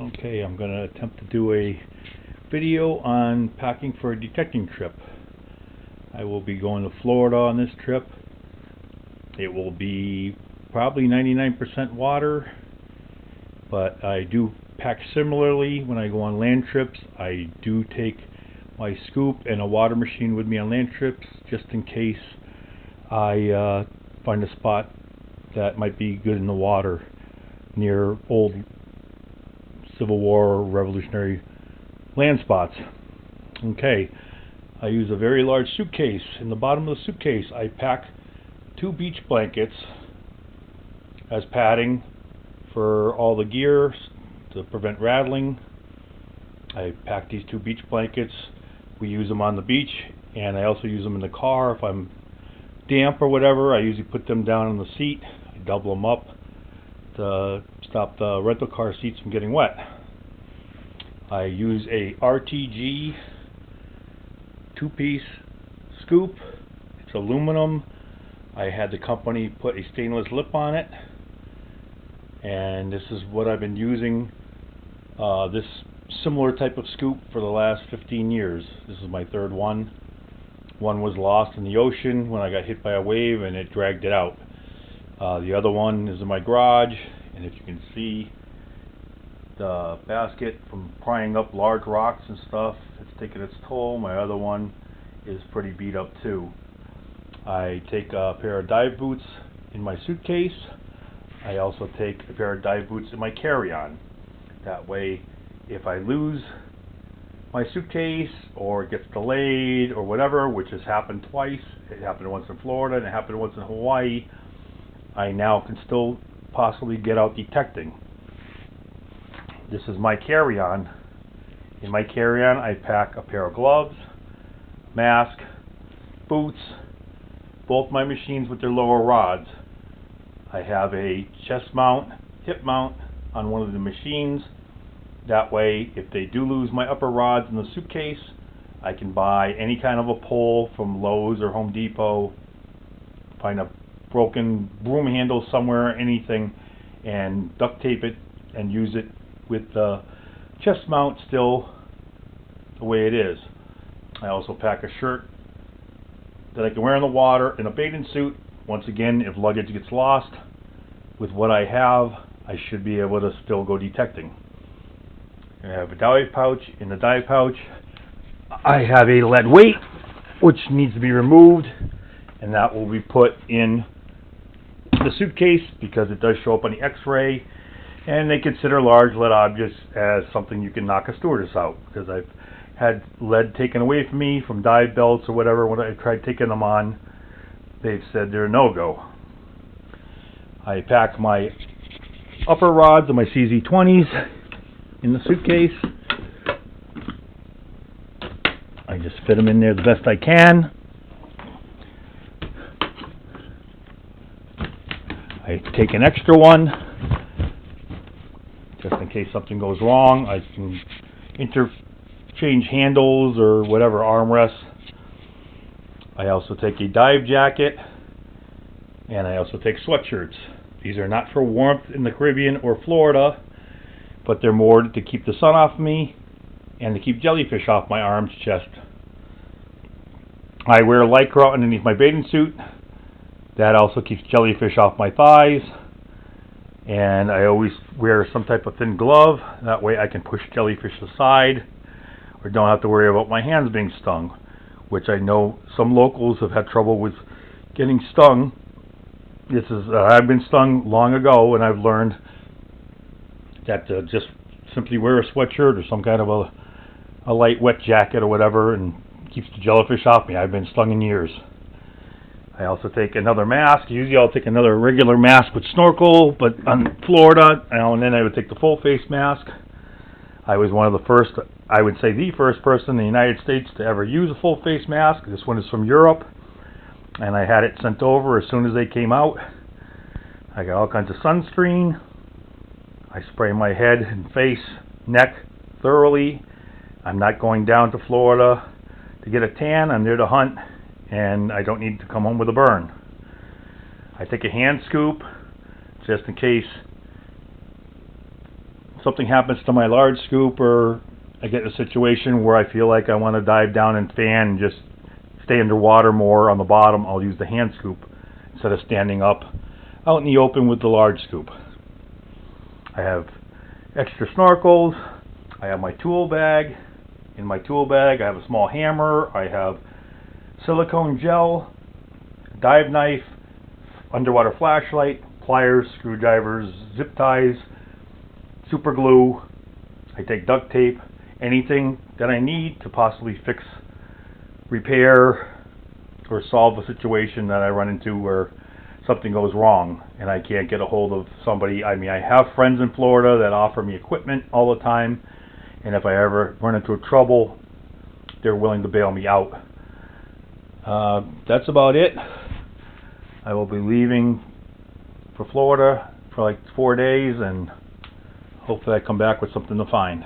Okay, I'm going to attempt to do a video on packing for a detecting trip. I will be going to Florida on this trip. It will be probably 99% water, but I do pack similarly when I go on land trips. I do take my scoop and a water machine with me on land trips just in case I find a spot that might be good in the water near old Civil War or Revolutionary land spots. Okay, I use a very large suitcase. In the bottom of the suitcase I pack 2 beach blankets as padding for all the gear to prevent rattling. I pack these 2 beach blankets. We use them on the beach, and I also use them in the car. If I'm damp or whatever, I usually put them down on the seat. I double them up to stop the rental car seats from getting wet. I use a RTG 2-piece scoop. It's aluminum. I had the company put a stainless lip on it, and this is what I've been using, this similar type of scoop, for the last 15 years. This is my 3rd one. One was lost in the ocean when I got hit by a wave and it dragged it out. The other one is in my garage, and if you can see the basket from prying up large rocks and stuff, it's taken its toll. My other one is pretty beat up too. I take a pair of dive boots in my suitcase. I also take a pair of dive boots in my carry-on. That way, if I lose my suitcase or it gets delayed or whatever, which has happened twice, it happened once in Florida and it happened once in Hawaii, I now can still possibly get out detecting. This is my carry-on. In my carry-on I pack a pair of gloves, mask, boots, both my machines with their lower rods. I have a chest mount, hip mount on one of the machines. That way, if they do lose my upper rods in the suitcase, I can buy any kind of a pole from Lowe's or Home Depot, find a broken broom handle somewhere, anything, and duct tape it and use it with the chest mount still the way it is. I also pack a shirt that I can wear in the water and a bathing suit. Once again, if luggage gets lost, with what I have, I should be able to still go detecting. I have a dive pouch. In the dive pouch, I have a lead weight, which needs to be removed, and that will be put in the suitcase because it does show up on the X-ray, and they consider large lead objects as something you can knock a stewardess out, because I've had lead taken away from me from dive belts or whatever. When I tried taking them on, they've said they're no-go. I pack my upper rods and my CZ20s in the suitcase. I just fit them in there the best I can. I take an extra one just in case something goes wrong. I can interchange handles or whatever, armrests. I also take a dive jacket, and I also take sweatshirts. These are not for warmth in the Caribbean or Florida, but they're more to keep the sun off me and to keep jellyfish off my arms, chest. I wear Lycra underneath my bathing suit. That also keeps jellyfish off my thighs. And I always wear some type of thin glove. That way I can push jellyfish aside or don't have to worry about my hands being stung, which I know some locals have had trouble with getting stung. I've been stung long ago, and I've learned that just simply wear a sweatshirt or some kind of a light wet jacket or whatever, and keeps the jellyfish off me. I've been stung in years. I also take another mask. Usually I'll take another regular mask with snorkel, but on Florida, now and then I would take the full face mask. I was one of the first, I would say the first person in the United States to ever use a full face mask. This one is from Europe, and I had it sent over as soon as they came out. I got all kinds of sunscreen. I spray my head and face, neck thoroughly. I'm not going down to Florida to get a tan. I'm there to hunt, and I don't need to come home with a burn. I take a hand scoop just in case something happens to my large scoop, or I get in a situation where I feel like I want to dive down and fan and just stay underwater more on the bottom, I'll use the hand scoop instead of standing up out in the open with the large scoop. I have extra snorkels. I have my tool bag. In my tool bag I have a small hammer. I have silicone gel, dive knife, underwater flashlight, pliers, screwdrivers, zip ties, super glue. I take duct tape, anything that I need to possibly fix, repair, or solve a situation that I run into where something goes wrong and I can't get a hold of somebody. I mean, I have friends in Florida that offer me equipment all the time, and if I ever run into trouble, they're willing to bail me out. That's about it. I will be leaving for Florida for like 4 days, and hopefully I come back with something to find.